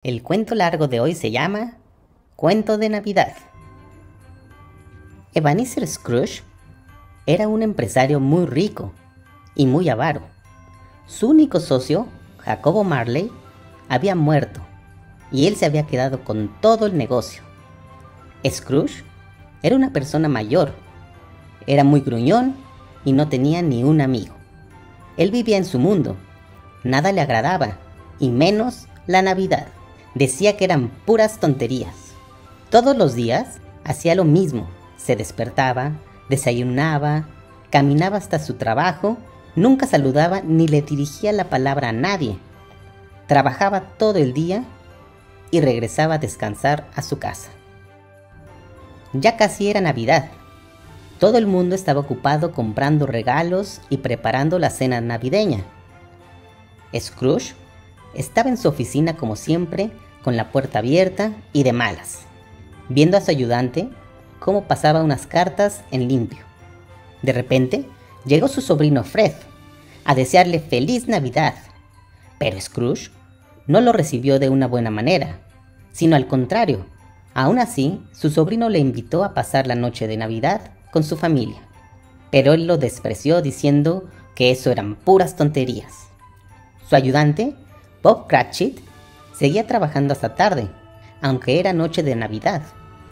El cuento largo de hoy se llama Cuento de Navidad. Ebenezer Scrooge era un empresario muy rico y muy avaro. Su único socio, Jacobo Marley, había muerto y él se había quedado con todo el negocio. Scrooge era una persona mayor, era muy gruñón y no tenía ni un amigo. Él vivía en su mundo, nada le agradaba, y menos la Navidad. Decía que eran puras tonterías. Todos los días hacía lo mismo. Se despertaba, desayunaba, caminaba hasta su trabajo, nunca saludaba ni le dirigía la palabra a nadie. Trabajaba todo el día y regresaba a descansar a su casa. Ya casi era Navidad. Todo el mundo estaba ocupado comprando regalos y preparando la cena navideña. Scrooge estaba en su oficina como siempre, con la puerta abierta y de malas, viendo a su ayudante cómo pasaba unas cartas en limpio. De repente, llegó su sobrino Fred a desearle feliz Navidad, pero Scrooge no lo recibió de una buena manera, sino al contrario. Aún así, su sobrino le invitó a pasar la noche de Navidad con su familia, pero él lo despreció diciendo que eso eran puras tonterías. Su ayudante, Bob Cratchit, seguía trabajando hasta tarde, aunque era noche de Navidad.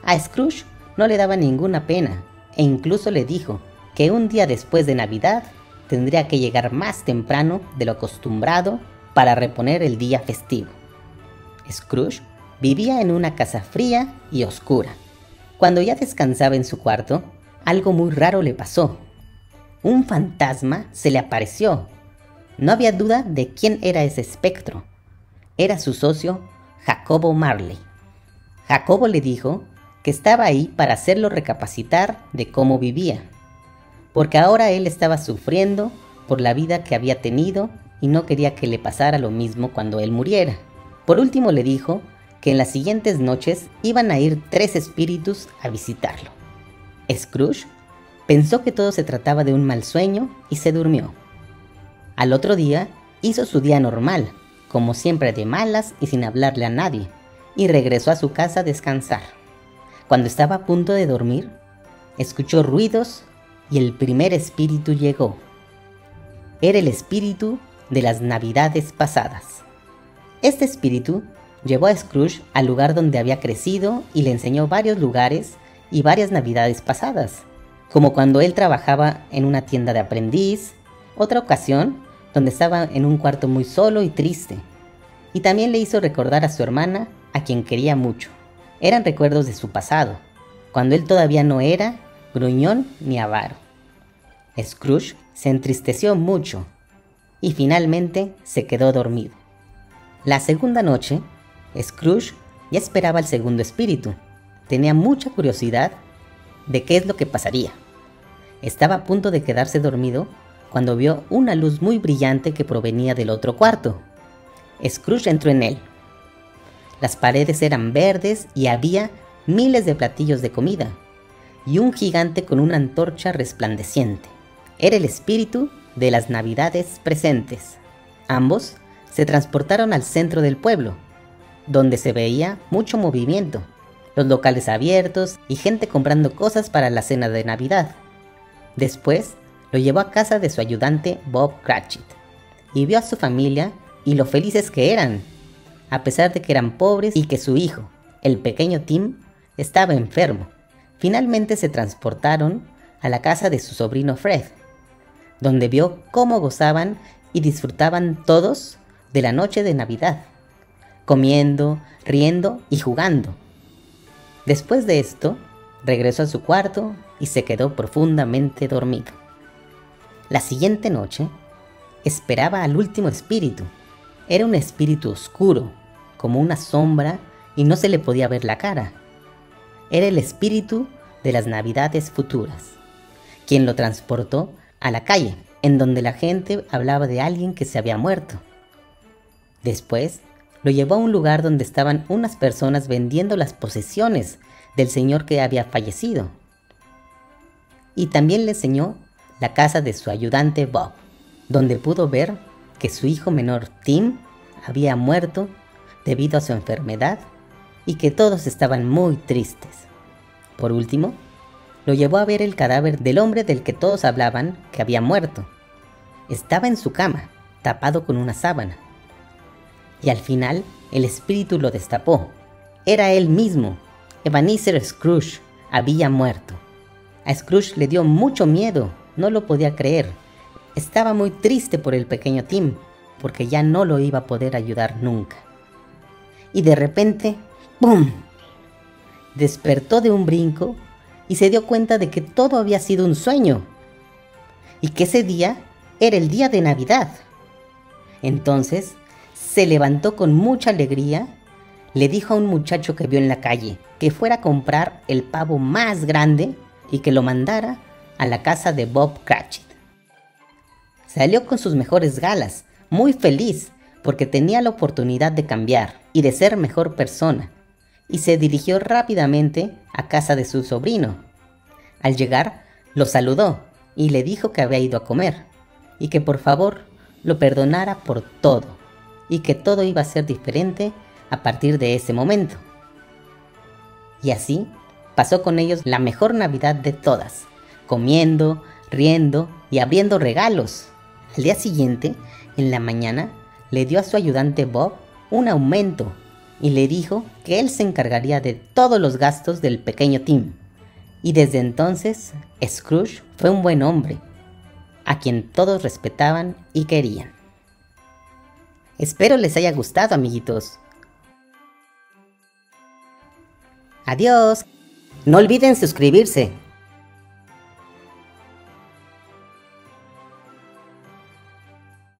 A Scrooge no le daba ninguna pena, e incluso le dijo que un día después de Navidad tendría que llegar más temprano de lo acostumbrado para reponer el día festivo. Scrooge vivía en una casa fría y oscura. Cuando ya descansaba en su cuarto, algo muy raro le pasó. Un fantasma se le apareció. No había duda de quién era ese espectro. Era su socio, Jacobo Marley. Jacobo le dijo que estaba ahí para hacerlo recapacitar de cómo vivía, porque ahora él estaba sufriendo por la vida que había tenido y no quería que le pasara lo mismo cuando él muriera. Por último le dijo que en las siguientes noches iban a ir 3 espíritus a visitarlo. Scrooge pensó que todo se trataba de un mal sueño y se durmió. Al otro día hizo su día normal, como siempre de malas y sin hablarle a nadie, y regresó a su casa a descansar. Cuando estaba a punto de dormir, escuchó ruidos y el primer espíritu llegó. Era el espíritu de las Navidades pasadas. Este espíritu llevó a Scrooge al lugar donde había crecido y le enseñó varios lugares y varias Navidades pasadas, como cuando él trabajaba en una tienda de aprendiz, otra ocasión donde estaba en un cuarto muy solo y triste, y también le hizo recordar a su hermana, a quien quería mucho. Eran recuerdos de su pasado, cuando él todavía no era gruñón ni avaro. Scrooge se entristeció mucho y finalmente se quedó dormido. La segunda noche, Scrooge ya esperaba al segundo espíritu. Tenía mucha curiosidad de qué es lo que pasaría. Estaba a punto de quedarse dormido cuando vio una luz muy brillante que provenía del otro cuarto. Scrooge entró en él. Las paredes eran verdes y había miles de platillos de comida, y un gigante con una antorcha resplandeciente. Era el espíritu de las Navidades presentes. Ambos se transportaron al centro del pueblo, donde se veía mucho movimiento, los locales abiertos y gente comprando cosas para la cena de Navidad. Después lo llevó a casa de su ayudante Bob Cratchit y vio a su familia y lo felices que eran, a pesar de que eran pobres y que su hijo, el pequeño Tim, estaba enfermo. Finalmente se transportaron a la casa de su sobrino Fred, donde vio cómo gozaban y disfrutaban todos de la noche de Navidad, comiendo, riendo y jugando. Después de esto, regresó a su cuarto y se quedó profundamente dormido. La siguiente noche, esperaba al último espíritu. Era un espíritu oscuro, como una sombra, y no se le podía ver la cara. Era el espíritu de las Navidades futuras, quien lo transportó a la calle, en donde la gente hablaba de alguien que se había muerto. Después, lo llevó a un lugar donde estaban unas personas vendiendo las posesiones del señor que había fallecido. Y también le enseñó la casa de su ayudante Bob, donde pudo ver que su hijo menor Tim había muerto debido a su enfermedad y que todos estaban muy tristes. Por último, lo llevó a ver el cadáver del hombre del que todos hablaban que había muerto. Estaba en su cama, tapado con una sábana. Y al final, el espíritu lo destapó. Era él mismo. Ebenezer Scrooge había muerto. A Scrooge le dio mucho miedo, no lo podía creer. Estaba muy triste por el pequeño Tim, porque ya no lo iba a poder ayudar nunca. Y de repente, ¡pum!, despertó de un brinco y se dio cuenta de que todo había sido un sueño y que ese día era el día de Navidad. Entonces se levantó con mucha alegría, le dijo a un muchacho que vio en la calle que fuera a comprar el pavo más grande y que lo mandara a la casa de Bob Cratchit. Salió con sus mejores galas, muy feliz porque tenía la oportunidad de cambiar y de ser mejor persona, y se dirigió rápidamente a casa de su sobrino. Al llegar, lo saludó y le dijo que había ido a comer, y que por favor lo perdonara por todo, y que todo iba a ser diferente a partir de ese momento. Y así pasó con ellos la mejor Navidad de todas, comiendo, riendo y abriendo regalos. Al día siguiente, en la mañana, le dio a su ayudante Bob un aumento y le dijo que él se encargaría de todos los gastos del pequeño Tim. Y desde entonces, Scrooge fue un buen hombre, a quien todos respetaban y querían. Espero les haya gustado, amiguitos. Adiós. No olviden suscribirse.